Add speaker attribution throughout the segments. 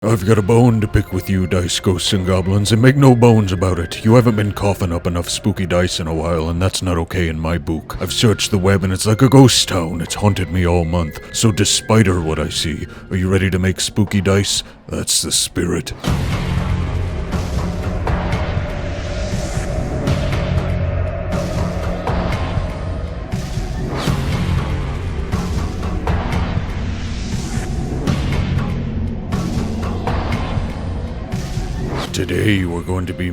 Speaker 1: I've got a bone to pick with you, dice ghosts and goblins, and make no bones about it. You haven't been coughing up enough spooky dice in a while, and that's not okay in my book. I've searched the web and it's like a ghost town. It's haunted me all month, so despite what I see, are you ready to make spooky dice? That's the spirit. Today we're going to be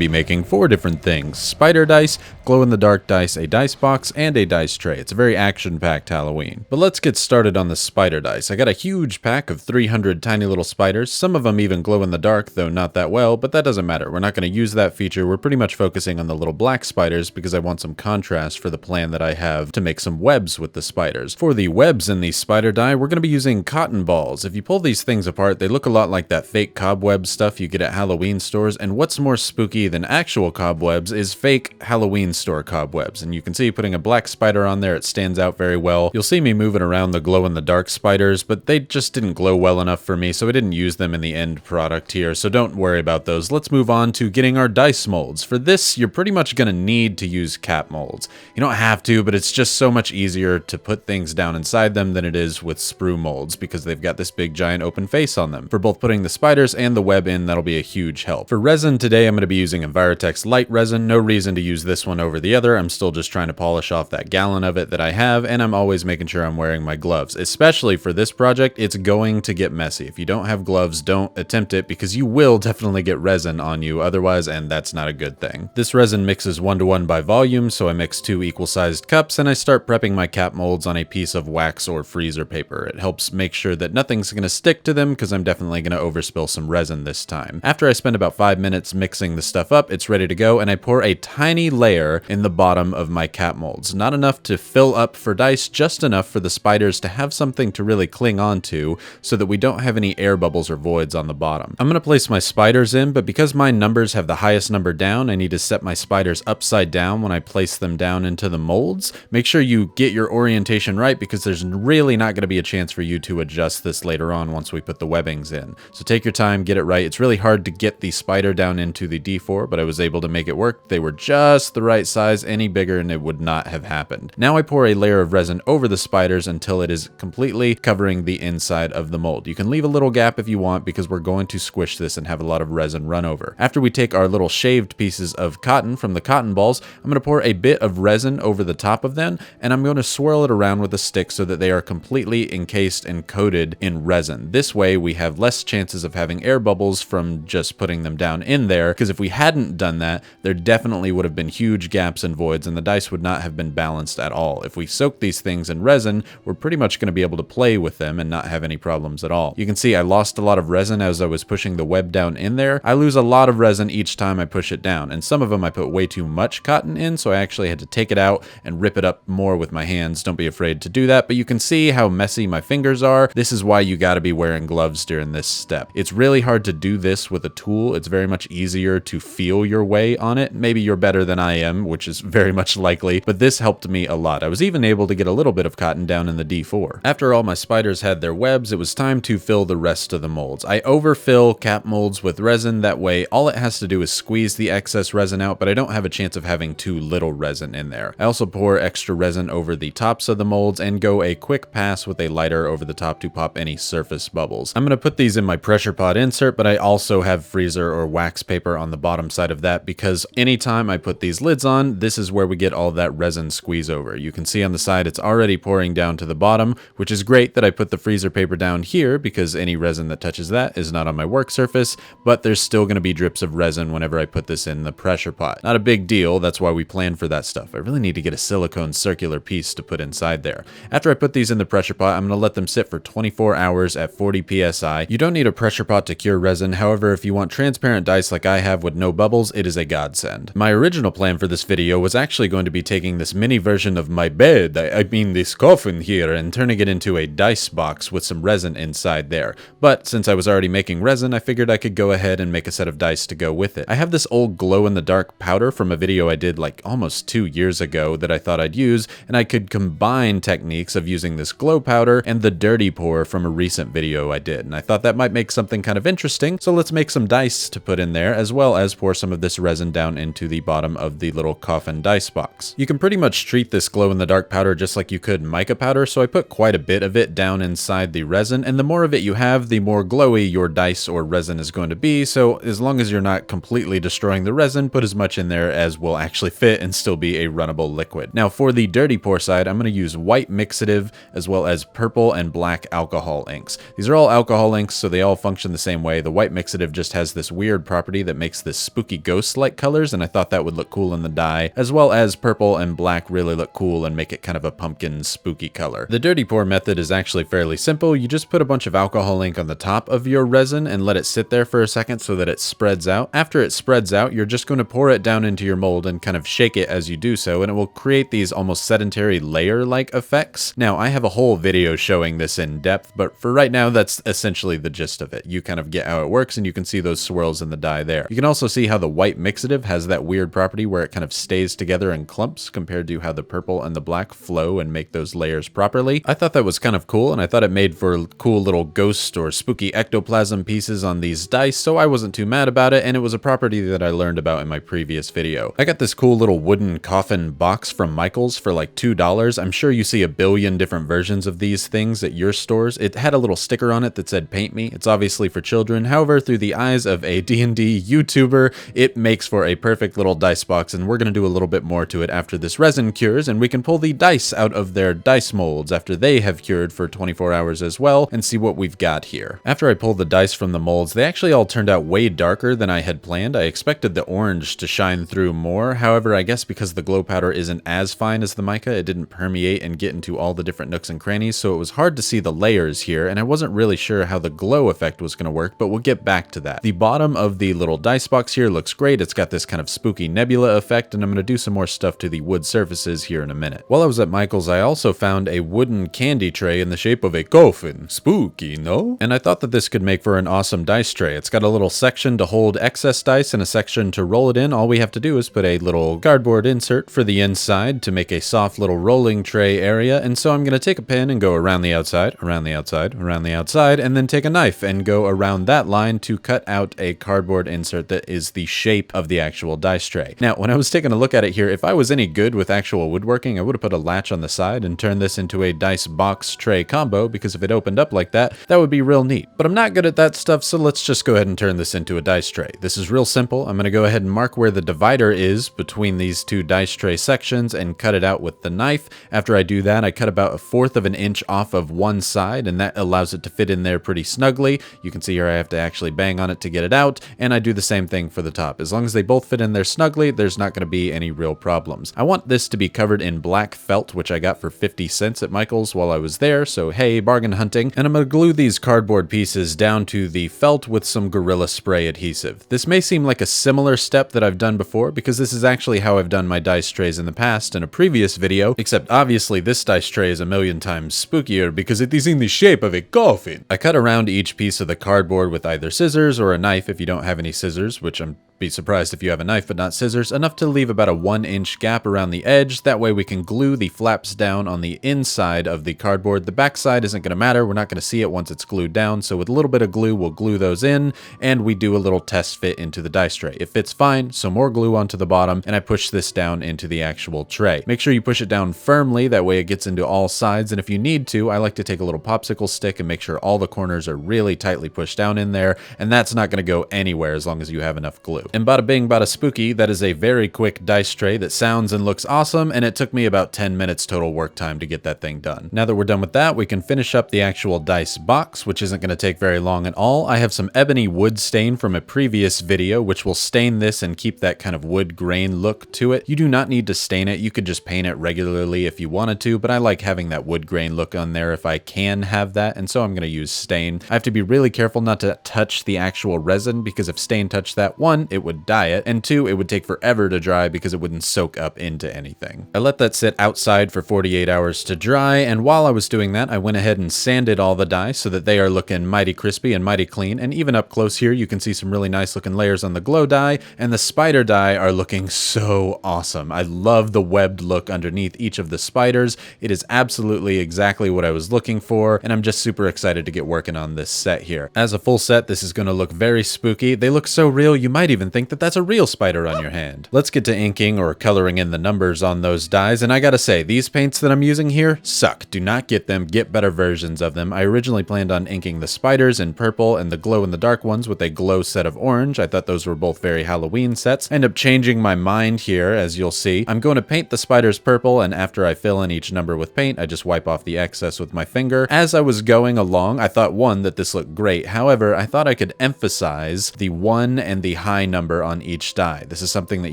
Speaker 1: making four different things: spider dice, glow-in-the-dark dice, a dice box, and a dice tray. It's a very action-packed Halloween. But let's get started on the spider dice. I got a huge pack of 300 tiny little spiders. Some of them even glow in the dark, though not that well, but that doesn't matter. We're not going to use that feature. We're pretty much focusing on the little black spiders because I want some contrast for the plan that I have to make some webs with the spiders. For the webs in these spider die, we're going to be using cotton balls. If you pull these things apart, they look a lot like that fake cobweb stuff you get at Halloween stores, and what's more spooky than actual cobwebs is fake Halloween store cobwebs. And you can see putting a black spider on there, it stands out very well. You'll see me moving around the glow-in-the-dark spiders, but they just didn't glow well enough for me, so I didn't use them in the end product here, so don't worry about those. Let's move on to getting our dice molds. For this, you're pretty much going to need to use cap molds. You don't have to, but it's just so much easier to put things down inside them than it is with sprue molds because they've got this big giant open face on them. For both putting the spiders and the web in, that'll be a huge help. For resin today, I'm going to be using Envirotex light resin. No reason to use this one over the other. I'm still just trying to polish off that gallon of it that I have, and I'm always making sure I'm wearing my gloves. Especially for this project, it's going to get messy. If you don't have gloves, don't attempt it because you will definitely get resin on you otherwise, and that's not a good thing. This resin mixes 1:1 by volume, so I mix 2 equal-sized cups, and I start prepping my cap molds on a piece of wax or freezer paper. It helps make sure that nothing's going to stick to them because I'm definitely going to overspill some resin this time. After I spend about 5 minutes mixing the stuff up, it's ready to go, and I pour a tiny layer in the bottom of my cap molds. Not enough to fill up for dice, just enough for the spiders to have something to really cling on to so that we don't have any air bubbles or voids on the bottom. I'm going to place my spiders in, but because my numbers have the highest number down, I need to set my spiders upside down when I place them down into the molds. Make sure you get your orientation right because there's really not going to be a chance for you to adjust this later on once we put the webbings in. So take your time, get it right. It's really hard to get the spider down into the D4, but I was able to make it work. They were just the right size, any bigger and it would not have happened. Now I pour a layer of resin over the spiders until it is completely covering the inside of the mold. You can leave a little gap if you want because we're going to squish this and have a lot of resin run over. After we take our little shaved pieces of cotton from the cotton balls, I'm going to pour a bit of resin over the top of them, and I'm going to swirl it around with a stick so that they are completely encased and coated in resin. This way we have less chances of having air bubbles from just putting them down in there, because if we hadn't done that, there definitely would have been huge gaps and voids and the dice would not have been balanced at all. If we soak these things in resin, we're pretty much going to be able to play with them and not have any problems at all. You can see I lost a lot of resin as I was pushing the web down in there. I lose a lot of resin each time I push it down, and some of them I put way too much cotton in, so I actually had to take it out and rip it up more with my hands. Don't be afraid to do that, but you can see how messy my fingers are. This is why you got to be wearing gloves during this step. It's really hard to do this with a tool. It's very much easier to feel your way on it. Maybe you're better than I am, which is very much likely, but this helped me a lot. I was even able to get a little bit of cotton down in the D4. After all my spiders had their webs, it was time to fill the rest of the molds. I overfill cap molds with resin. That way, all it has to do is squeeze the excess resin out, but I don't have a chance of having too little resin in there. I also pour extra resin over the tops of the molds and go a quick pass with a lighter over the top to pop any surface bubbles. I'm going to put these in my pressure pot insert, but I also have freezer or wax paper on the bottom side of that because anytime I put these lids on, this is where we get all that resin squeeze over. You can see on the side it's already pouring down to the bottom, which is great that I put the freezer paper down here because any resin that touches that is not on my work surface, but there's still going to be drips of resin whenever I put this in the pressure pot. Not a big deal, that's why we planned for that stuff. I really need to get a silicone circular piece to put inside there. After I put these in the pressure pot, I'm going to let them sit for 24 hours at 40 psi die. You don't need a pressure pot to cure resin, however, if you want transparent dice like I have with no bubbles, it is a godsend. My original plan for this video was actually going to be taking this mini version of my bed, I mean this coffin here, and turning it into a dice box with some resin inside there. But since I was already making resin, I figured I could go ahead and make a set of dice to go with it. I have this old glow-in-the-dark powder from a video I did like almost 2 years ago that I thought I'd use, and I could combine techniques of using this glow powder and the dirty pour from a recent video I did, and I thought that might make something kind of interesting, so let's make some dice to put in there, as well as pour some of this resin down into the bottom of the little coffin dice box. You can pretty much treat this glow-in-the-dark powder just like you could mica powder, so I put quite a bit of it down inside the resin, and the more of it you have, the more glowy your dice or resin is going to be, so as long as you're not completely destroying the resin, put as much in there as will actually fit and still be a runnable liquid. Now for the dirty pour side, I'm going to use white mixative as well as purple and black alcohol inks. These are all alcohol inks, so they all function the same way. The white mixative just has this weird property that makes this spooky ghost-like colors, and I thought that would look cool in the dye, as well as purple and black really look cool and make it kind of a pumpkin spooky color. The dirty pour method is actually fairly simple. You just put a bunch of alcohol ink on the top of your resin and let it sit there for a second so that it spreads out. After it spreads out, you're just going to pour it down into your mold and kind of shake it as you do so, and it will create these almost sedentary layer-like effects. Now, I have a whole video showing this in depth, but for right now, that's essentially the gist of it. You kind of get how it works, and you can see those swirls in the dye there. You can also see how the white mixative has that weird property where it kind of stays together in clumps compared to how the purple and the black flow and make those layers properly. I thought that was kind of cool, and I thought it made for cool little ghost or spooky ectoplasm pieces on these dice, so I wasn't too mad about it, and it was a property that I learned about in my previous video. I got this cool little wooden coffin box from Michael's for like $2. I'm sure you see a billion different versions of these things at your stores. It had a little sticker on it that said paint me. It's obviously for children. However, through the eyes of a D&D YouTuber, it makes for a perfect little dice box, and we're going to do a little bit more to it after this resin cures, and we can pull the dice out of their dice molds after they have cured for 24 hours as well and see what we've got here. After I pulled the dice from the molds, they actually all turned out way darker than I had planned. I expected the orange to shine through more. However, I guess because the glow powder isn't as fine as the mica, it didn't permeate and get into all the different nooks and crannies, so it was hard to see the layers here, and I wasn't really sure how the glow effect was going to work, but we'll get back to that. The bottom of the little dice box here looks great. It's got this kind of spooky nebula effect, and I'm going to do some more stuff to the wood surfaces here in a minute. While I was at Michael's, I also found a wooden candy tray in the shape of a coffin. Spooky, no? And I thought that this could make for an awesome dice tray. It's got a little section to hold excess dice and a section to roll it in. All we have to do is put a little cardboard insert for the inside to make a soft little rolling tray area, and so I'm going to take a pin and go around the outside, around the outside, around the outside, and then take a knife and go around that line to cut out a cardboard insert that is the shape of the actual dice tray. Now, when I was taking a look at it here, if I was any good with actual woodworking, I would have put a latch on the side and turned this into a dice box tray combo, because if it opened up like that, that would be real neat. But I'm not good at that stuff, so let's just go ahead and turn this into a dice tray. This is real simple. I'm going to go ahead and mark where the divider is between these two dice tray sections and cut it out with the knife. After I do that, I cut about 1/4 of an inch off of one side, and that allows it to fit in there pretty snugly. You can see here I have to actually bang on it to get it out, and I do the same thing for the top. As long as they both fit in there snugly, there's not going to be any real problems. I want this to be covered in black felt, which I got for 50 cents at Michael's while I was there, so hey, bargain hunting. And I'm going to glue these cardboard pieces down to the felt with some Gorilla Spray adhesive. This may seem like a similar step that I've done before, because this is actually how I've done my dice trays in the past in a previous video, except obviously this dice tray is a million times spookier because it is in the shape of a coffin. I cut around each piece of the cardboard with either scissors or a knife if you don't have any scissors, which I'm be surprised if you have a knife but not scissors, enough to leave about a 1-inch gap around the edge. That way we can glue the flaps down on the inside of the cardboard. The back side isn't going to matter. We're not going to see it once it's glued down. So with a little bit of glue, we'll glue those in, and we do a little test fit into the dice tray. It fits fine, so more glue onto the bottom, and I push this down into the actual tray. Make sure you push it down firmly. That way it gets into all sides. And if you need to, I like to take a little popsicle stick and make sure all the corners are really tightly pushed down in there. And that's not going to go anywhere as long as you have enough glue. blue. And bada bing, bada spooky, that is a very quick dice tray that sounds and looks awesome, and it took me about 10 minutes total work time to get that thing done. Now that we're done with that, we can finish up the actual dice box, which isn't going to take very long at all. I have some ebony wood stain from a previous video, which will stain this and keep that kind of wood grain look to it. You do not need to stain it. You could just paint it regularly if you wanted to, but I like having that wood grain look on there if I can have that, and so I'm going to use stain. I have to be really careful not to touch the actual resin, because if stain touched that, one, it would dye it, and two, it would take forever to dry because it wouldn't soak up into anything. I let that sit outside for 48 hours to dry, and while I was doing that, I went ahead and sanded all the die so that they are looking mighty crispy and mighty clean, and even up close here, you can see some really nice looking layers on the glow die, and the spider die are looking so awesome. I love the webbed look underneath each of the spiders. It is absolutely exactly what I was looking for, and I'm just super excited to get working on this set here. As a full set, this is going to look very spooky. They look so real, you might even think that that's a real spider on your hand. Let's get to inking or coloring in the numbers on those dies, and I gotta say, these paints that I'm using here suck. Do not get them. Get better versions of them. I originally planned on inking the spiders in purple and the glow-in-the-dark ones with a glow set of orange. I thought those were both very Halloween sets. I end up changing my mind here, as you'll see. I'm going to paint the spiders purple, and after I fill in each number with paint, I just wipe off the excess with my finger. As I was going along, I thought, one, that this looked great. However, I thought I could emphasize the 1 and the high number on each die. This is something that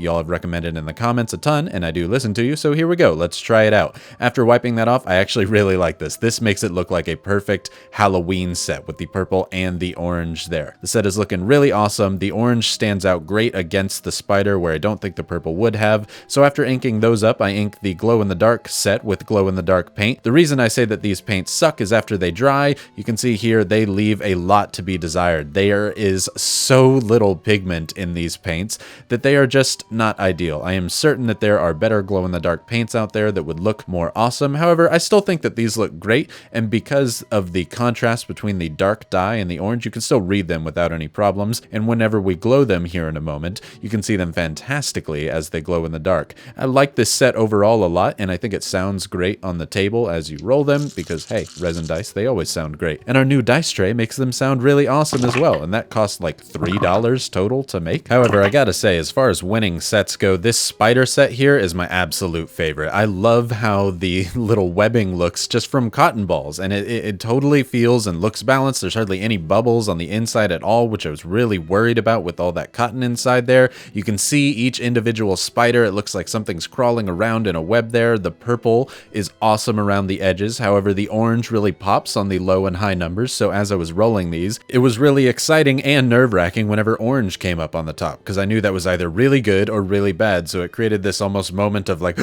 Speaker 1: y'all have recommended in the comments a ton, and I do listen to you, so here we go. Let's try it out. After wiping that off, I actually really like this. This makes it look like a perfect Halloween set with the purple and the orange there. The set is looking really awesome. The orange stands out great against the spider, where I don't think the purple would have. So after inking those up, I inked the glow-in-the-dark set with glow-in-the-dark paint. The reason I say that these paints suck is after they dry, you can see here they leave a lot to be desired. There is so little pigment in these paints that they are just not ideal. I am certain that there are better glow-in-the-dark paints out there that would look more awesome. However, I still think that these look great, and because of the contrast between the dark dye and the orange, you can still read them without any problems, and whenever we glow them here in a moment, you can see them fantastically as they glow in the dark. I like this set overall a lot, and I think it sounds great on the table as you roll them, because hey, resin dice, they always sound great. And our new dice tray makes them sound really awesome as well, and that cost like $3 total to make. However, I gotta say, as far as winning sets go, this spider set here is my absolute favorite. I love how the little webbing looks just from cotton balls, and it totally feels and looks balanced. There's hardly any bubbles on the inside at all, which I was really worried about with all that cotton inside there. You can see each individual spider. It looks like something's crawling around in a web there. The purple is awesome around the edges. However, the orange really pops on the low and high numbers, so as I was rolling these, it was really exciting and nerve-wracking whenever orange came up on the top, because I knew that was either really good or really bad, so it created this almost moment of like,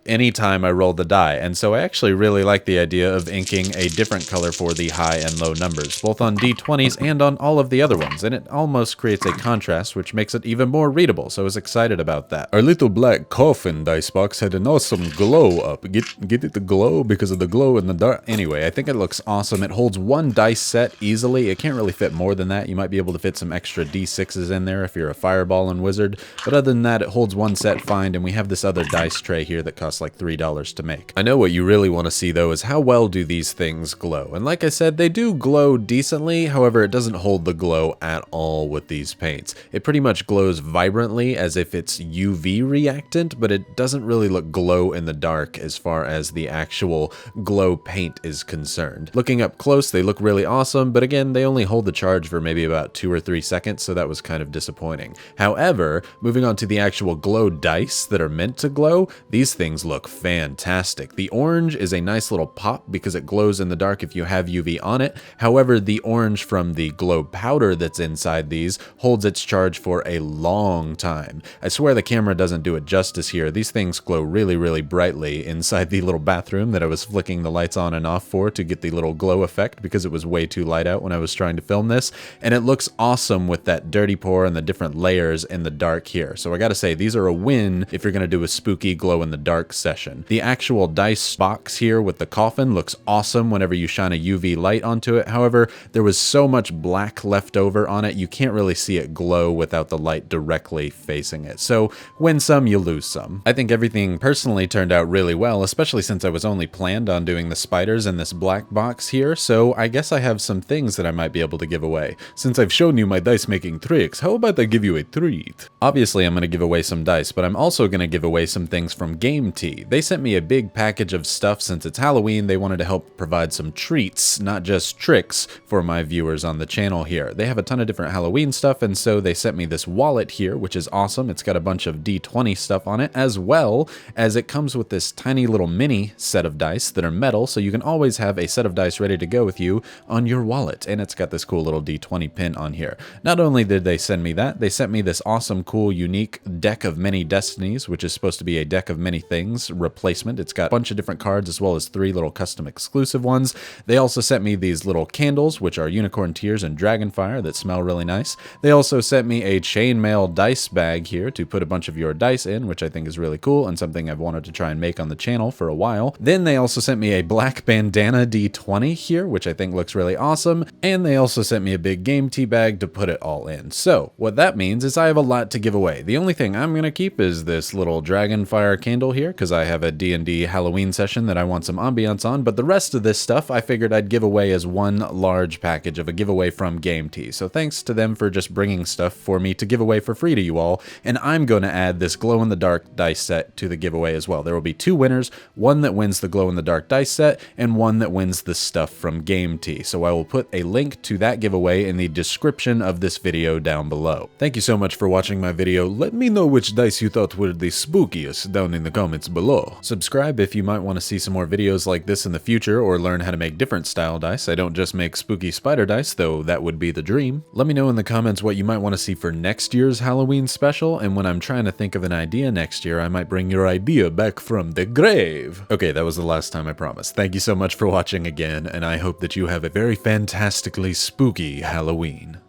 Speaker 1: anytime I rolled the die. And so I actually really like the idea of inking a different color for the high and low numbers, both on D20s and on all of the other ones, and it almost creates a contrast, which makes it even more readable, so I was excited about that. Our little black coffin dice box had an awesome glow up. Get it to glow because of the glow in the dark. Anyway, I think it looks awesome. It holds one dice set easily. It can't really fit more than that. You might be able to fit some extra D6s in there if you're a fireball and wizard, but other than that, it holds one set fine, and we have this other dice tray here that costs like $3 to make. I know what you really want to see though is how well do these things glow, and like I said, they do glow decently. However, it doesn't hold the glow at all with these paints. It pretty much glows vibrantly as if it's UV reactant, but it doesn't really look glow in the dark as far as the actual glow paint is concerned. Looking up close, they look really awesome, but again, they only hold the charge for maybe about 2 or 3 seconds, so that was kind of disappointing. However, moving on to the actual glow dice that are meant to glow, these things look fantastic. The orange is a nice little pop because it glows in the dark if you have UV on it. However, the orange from the glow powder that's inside these holds its charge for a long time. I swear the camera doesn't do it justice here. These things glow really, really brightly inside the little bathroom that I was flicking the lights on and off for to get the little glow effect because it was way too light out when I was trying to film this. And it looks awesome with that dirty pour and the different layers in the dark here. So I gotta say, these are a win if you're gonna do a spooky glow in the dark dark session. The actual dice box here with the coffin looks awesome whenever you shine a UV light onto it. However, there was so much black left over on it, you can't really see it glow without the light directly facing it. So win some, you lose some. I think everything personally turned out really well, especially since I was only planned on doing the spiders in this black box here, so I guess I have some things that I might be able to give away. Since I've shown you my dice making tricks, how about I give you a treat? Obviously I'm going to give away some dice, but I'm also going to give away some things from Game Tea. They sent me a big package of stuff. Since it's Halloween, they wanted to help provide some treats, not just tricks, for my viewers on the channel here. They have a ton of different Halloween stuff, and so they sent me this wallet here, which is awesome. It's got a bunch of D20 stuff on it, as well as it comes with this tiny little mini set of dice that are metal, so you can always have a set of dice ready to go with you on your wallet. And it's got this cool little D20 pin on here. Not only did they send me that, they sent me this awesome, cool, unique deck of many destinies, which is supposed to be a deck of many things replacement. It's got a bunch of different cards as well as 3 little custom exclusive ones. They also sent me these little candles, which are unicorn tears and dragonfire, that smell really nice. They also sent me a chainmail dice bag here to put a bunch of your dice in, which I think is really cool and something I've wanted to try and make on the channel for a while. Then they also sent me a black bandana D20 here, which I think looks really awesome. And they also sent me a big Game Tea bag to put it all in. So what that means is I have a lot to give away. The only thing I'm going to keep is this little dragonfire candle here, because I have a D&D Halloween session that I want some ambiance on, but the rest of this stuff I figured I'd give away as one large package of a giveaway from Game Tea. So thanks to them for just bringing stuff for me to give away for free to you all, and I'm going to add this glow-in-the-dark dice set to the giveaway as well. There will be 2 winners, one that wins the glow-in-the-dark dice set, and one that wins the stuff from Game Tea. So I will put a link to that giveaway in the description of this video down below. Thank you so much for watching my video. Let me know which dice you thought were the spookiest down in the comments below. Subscribe if you might want to see some more videos like this in the future, or learn how to make different style dice. I don't just make spooky spider dice, though that would be the dream. Let me know in the comments what you might want to see for next year's Halloween special, and when I'm trying to think of an idea next year, I might bring your idea back from the grave. Okay, that was the last time, I promise. Thank you so much for watching again, and I hope that you have a very fantastically spooky Halloween.